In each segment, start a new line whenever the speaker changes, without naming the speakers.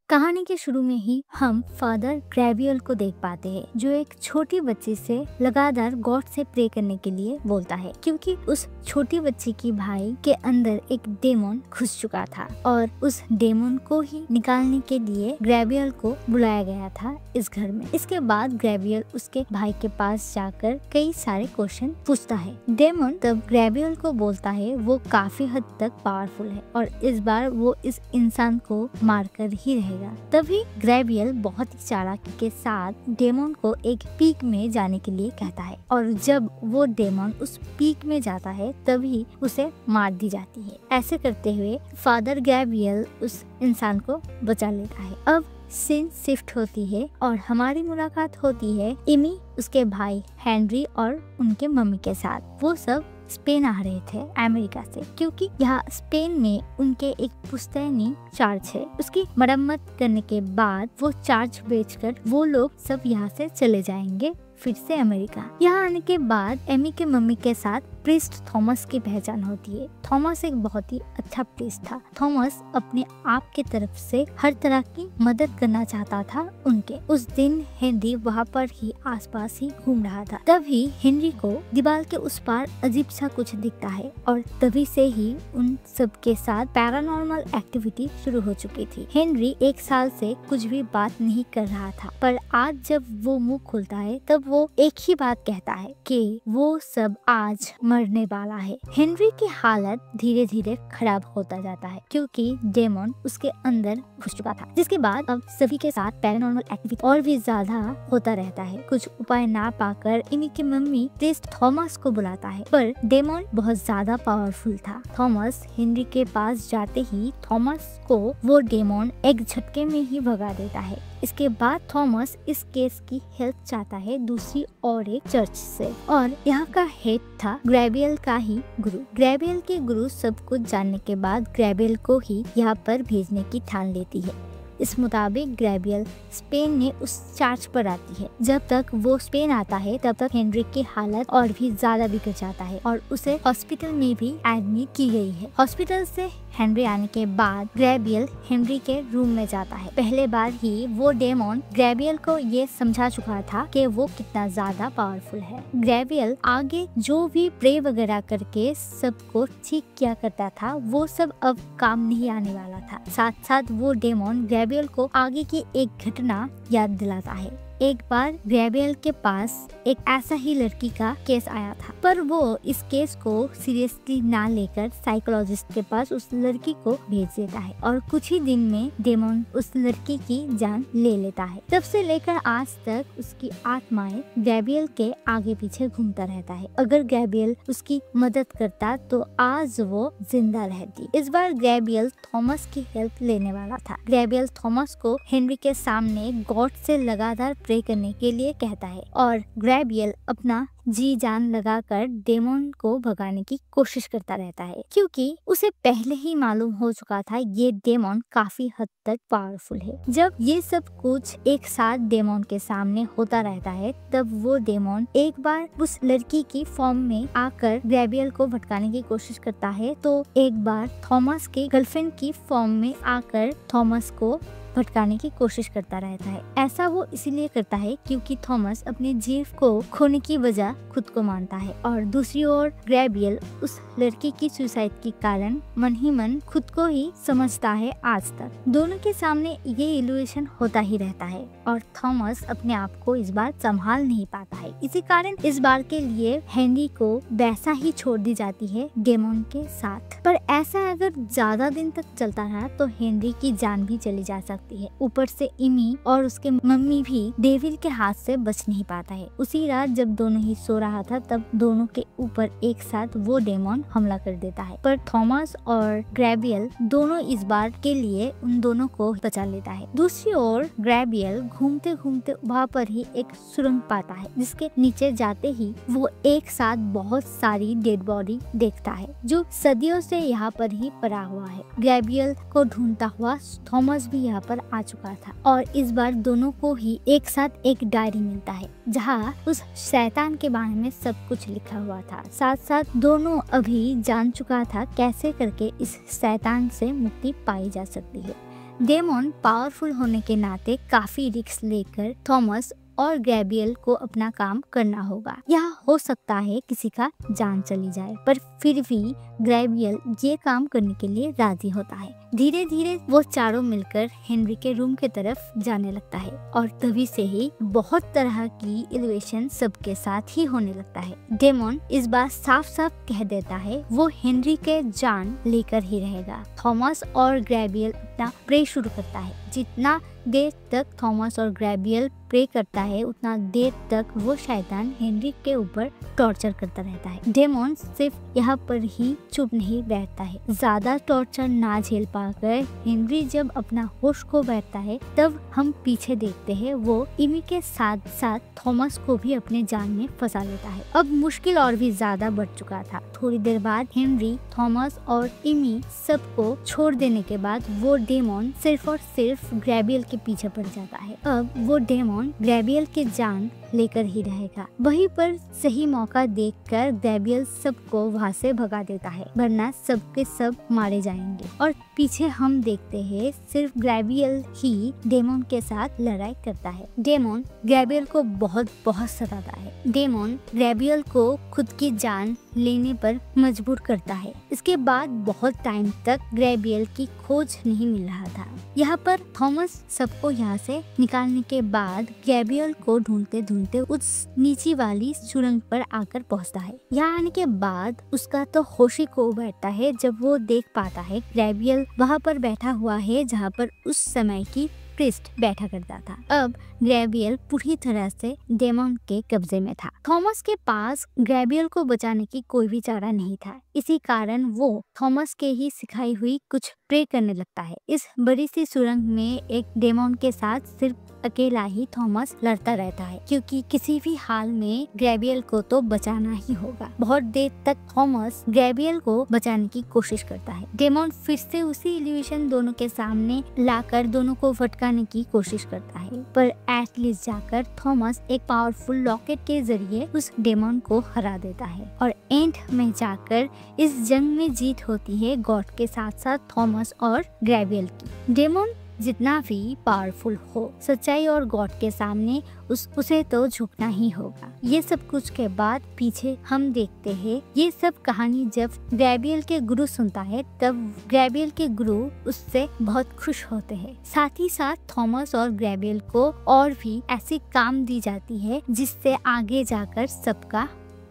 कहानी के शुरू में ही हम फादर ग्रेवियल को देख पाते हैं, जो एक छोटी बच्ची से लगातार गॉड से प्रे करने के लिए बोलता है, क्योंकि उस छोटी बच्ची की भाई के अंदर एक डेमन घुस चुका था और उस डेमन को ही निकालने के लिए ग्रेवियल को बुलाया गया था इस घर में। इसके बाद ग्रेवियल उसके भाई के पास जाकर कई सारे क्वेश्चन पूछता है। डेमन तब ग्रेवियल को बोलता है वो काफी हद तक पावरफुल है और इस बार वो इस इंसान को मारकर ही रहेगा। तभी ग्रेवियल बहुत ही चालाकी के साथ डेमन को एक पीक में जाने के लिए कहता है और जब वो डेमन उस पीक में जाता है तभी उसे मार दी जाती है। ऐसे करते हुए फादर ग्रेवियल उस इंसान को बचा लेता है। अब सीन शिफ्ट होती है और हमारी मुलाकात होती है एमी, उसके भाई हेनरी और उनके मम्मी के साथ। वो सब स्पेन आ रहे थे अमेरिका से, क्योंकि यहाँ स्पेन में उनके एक पुश्तैनी चर्च है। उसकी मरम्मत करने के बाद वो चर्च बेचकर वो लोग सब यहाँ से चले जाएंगे फिर से अमेरिका। यहाँ आने के बाद एमी के मम्मी के साथ प्रीस्ट थॉमस की पहचान होती है। थॉमस एक बहुत ही अच्छा प्रीस्ट था। थॉमस अपने आप के तरफ से हर तरह की मदद करना चाहता था उनके। उस दिन हेनरी वहाँ पर ही आसपास ही घूम रहा था। तभी हेनरी को दीवार के उस पार अजीब सा कुछ दिखता है और तभी से ही उन सब के साथ पैरानॉर्मल एक्टिविटी शुरू हो चुकी थी। हेनरी एक साल से कुछ भी बात नहीं कर रहा था, पर आज जब वो मुंह खोलता है तब वो एक ही बात कहता है कि वो सब आज मरने वाला है। हेनरी की हालत धीरे धीरे खराब होता जाता है क्योंकि डेमन उसके अंदर घुस चुका था, जिसके बाद अब सभी के साथ पैरानॉर्मल एक्टिविटी और भी ज्यादा होता रहता है। कुछ उपाय ना पाकर एमी की मम्मी प्रीस्ट थॉमस को बुलाता है, पर डेमन बहुत ज्यादा पावरफुल था। थॉमस हेनरी के पास जाते ही थॉमस को वो डेमन एक झटके में ही भगा देता है। इसके बाद थॉमस इस केस की हेल्प चाहता है दूसरी और एक चर्च से, और यहाँ का हेड था ग्रेवियल का ही गुरु। ग्रेवियल के गुरु सब कुछ जानने के बाद ग्रेवियल को ही यहाँ पर भेजने की ठान लेती है। इस मुताबिक ग्रेवियल स्पेन में उस चर्च पर आती है। जब तक वो स्पेन आता है तब तक हेनरी की हालत और भी ज्यादा बिगड़ जाता है और उसे हॉस्पिटल में भी एडमिट की गई है। हॉस्पिटल से हेनरी आने के बाद ग्रेवियल हेनरी के रूम में जाता है। पहले बार ही वो डेमन ग्रेवियल को ये समझा चुका था कि वो कितना ज्यादा पावरफुल है। ग्रेवियल आगे जो भी प्रे वगैरह करके सबको ठीक किया करता था वो सब अब काम नहीं आने वाला था। साथ साथ वो डेमन ग्रेवियल को आगे की एक घटना याद दिलाता है। एक बार ग्रेवियल के पास एक ऐसा ही लड़की का केस आया था, पर वो इस केस को सीरियसली ना लेकर साइकोलॉजिस्ट के पास उस लड़की को भेज देता है और कुछ ही दिन में डेमन उस लड़की की जान ले लेता है। तब से लेकर आज तक उसकी आत्माएं ग्रेवियल के आगे पीछे घूमता रहता है। अगर ग्रेवियल उसकी मदद करता तो आज वो जिंदा रहती। इस बार ग्रेवियल थॉमस की हेल्प लेने वाला था। ग्रेवियल थॉमस को हेनरी के सामने गॉड से लगातार प्रे करने के लिए कहता है और ग्रेवियल अपना जी जान लगाकर डेमन को भगाने की कोशिश करता रहता है, क्योंकि उसे पहले ही मालूम हो चुका था ये डेमन काफी हद तक पावरफुल है। जब ये सब कुछ एक साथ डेमन के सामने होता रहता है तब वो डेमन एक बार उस लड़की की फॉर्म में आकर ग्रेवियल को भटकाने की कोशिश करता है, तो एक बार थॉमस के गर्लफ्रेंड की फॉर्म में आकर थॉमस को भटकाने की कोशिश करता रहता है। ऐसा वो इसीलिए करता है क्योंकि थॉमस अपने जीव को खोने की वजह खुद को मानता है और दूसरी ओर ग्रेवियल उस लड़की की सुसाइड के कारण मन ही मन खुद को ही समझता है। आज तक दोनों के सामने ये इल्यूशन होता ही रहता है और थॉमस अपने आप को इस बार संभाल नहीं पाता है। इसी कारण इस बार के लिए हेनरी को वैसा ही छोड़ दी जाती है डेमन के साथ। पर ऐसा अगर ज्यादा दिन तक चलता रहा तो हेनरी की जान भी चली जा सकती है। ऊपर से इमी और उसके मम्मी भी डेविल के हाथ से बच नहीं पाता है। उसी रात जब दोनों ही सो रहा था तब दोनों के ऊपर एक साथ वो डेमन हमला कर देता है, पर थॉमस और ग्रेवियल दोनों इस बार के लिए उन दोनों को बचा लेता है। दूसरी ओर ग्रेवियल घूमते घूमते वहाँ पर ही एक सुरंग पाता है, जिसके नीचे जाते ही वो एक साथ बहुत सारी डेड बॉडी देखता है जो सदियों से यहाँ पर ही पड़ा हुआ है। ग्रेवियल को ढूंढता हुआ थॉमस भी यहाँ पर आ चुका था और इस बार दोनों को ही एक साथ एक डायरी मिलता है जहाँ उस शैतान के बारे में सब कुछ लिखा हुआ था। साथ साथ दोनों अभी जान चुका था कैसे करके इस शैतान से मुक्ति पाई जा सकती है। डेमन पावरफुल होने के नाते काफी रिस्क लेकर थॉमस और ग्रेबियल को अपना काम करना होगा। यह हो सकता है किसी का जान चली जाए, पर फिर भी ग्रेबियल ये काम करने के लिए राजी होता है। धीरे धीरे वो चारों मिलकर हेनरी के रूम के तरफ जाने लगता है और तभी से ही बहुत तरह की इलिवेशन सबके साथ ही होने लगता है। डेमन इस बार साफ साफ कह देता है वो हेनरी के जान लेकर ही रहेगा। थॉमस और ग्रेबियल अपना प्रे शुरू करता है। जितना देर तक थॉमस और ग्रेबियल प्रे करता है उतना देर तक वो शैतान हेनरी के ऊपर टॉर्चर करता रहता है। डेमन सिर्फ यहाँ पर ही चुप नहीं बैठता है। ज्यादा टॉर्चर ना झेल पाकर हेनरी जब अपना होश खो बैठता है तब हम पीछे देखते हैं वो इमी के साथ साथ थॉमस को भी अपने जाल में फंसा लेता है। अब मुश्किल और भी ज्यादा बढ़ चुका था। थोड़ी देर बाद हेनरी, थॉमस और इमी सबको छोड़ देने के बाद वो डेमन सिर्फ और सिर्फ ग्रेबियल के पीछे पड़ जाता है। अब वो डेमन ग्रेबियल के जान लेकर ही रहेगा। वहीं पर सही मौका देखकर ग्रेबियल सबको वहाँ से भगा देता है, वरना सबके सब मारे जाएंगे। और पीछे हम देखते हैं सिर्फ ग्रेबियल ही डेमन के साथ लड़ाई करता है। डेमन ग्रेबियल को बहुत सताता है। डेमन ग्रेबियल को खुद की जान लेने पर मजबूर करता है। इसके बाद बहुत टाइम तक ग्रेबियल की खोज नहीं मिल रहा था। यहाँ पर थॉमस सबको यहाँ से निकालने के बाद ग्रेबियल को ढूंढते ढूंढते उस नीची वाली सुरंग पर आकर पहुँचता है। यहाँ आने के बाद उसका तो होश ही खो बैठता है जब वो देख पाता है ग्रेबियल वहाँ पर बैठा हुआ है जहाँ पर उस समय की प्रीस्ट बैठा करता था। अब ग्रेबियल पूरी तरह से डेमन के कब्जे में था। थॉमस के पास ग्रेबियल को बचाने की कोई भी चारा नहीं था। इसी कारण वो थॉमस के ही सिखाई हुई कुछ प्रे करने लगता है। इस बड़ी सी सुरंग में एक डेमन के साथ सिर्फ अकेला ही थॉमस लड़ता रहता है, क्योंकि किसी भी हाल में ग्रेबियल को तो बचाना ही होगा। बहुत देर तक थॉमस ग्रेबियल को बचाने की कोशिश करता है। डेमन फिर से उसी इल्यूशन दोनों के सामने लाकर दोनों को फटकाने की कोशिश करता है, पर एटलीस्ट जाकर थॉमस एक पावरफुल लॉकेट के जरिए उस डेमन को हरा देता है और एंड में जाकर इस जंग में जीत होती है गॉड के साथ साथ थॉमस और ग्रेबियल की। डेमन जितना भी पावरफुल हो, सच्चाई और गॉड के सामने उसे तो झुकना ही होगा। ये सब कुछ के बाद पीछे हम देखते हैं ये सब कहानी जब ग्रेबियल के गुरु सुनता है तब ग्रेबियल के गुरु उससे बहुत खुश होते हैं। साथ ही साथ थॉमस और ग्रेबियल को और भी ऐसी काम दी जाती है जिससे आगे जाकर सबका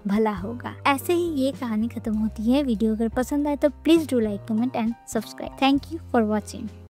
भला होगा। ऐसे ही ये कहानी खत्म होती है। वीडियो अगर पसंद आए तो please do like, comment and subscribe. Thank you for watching.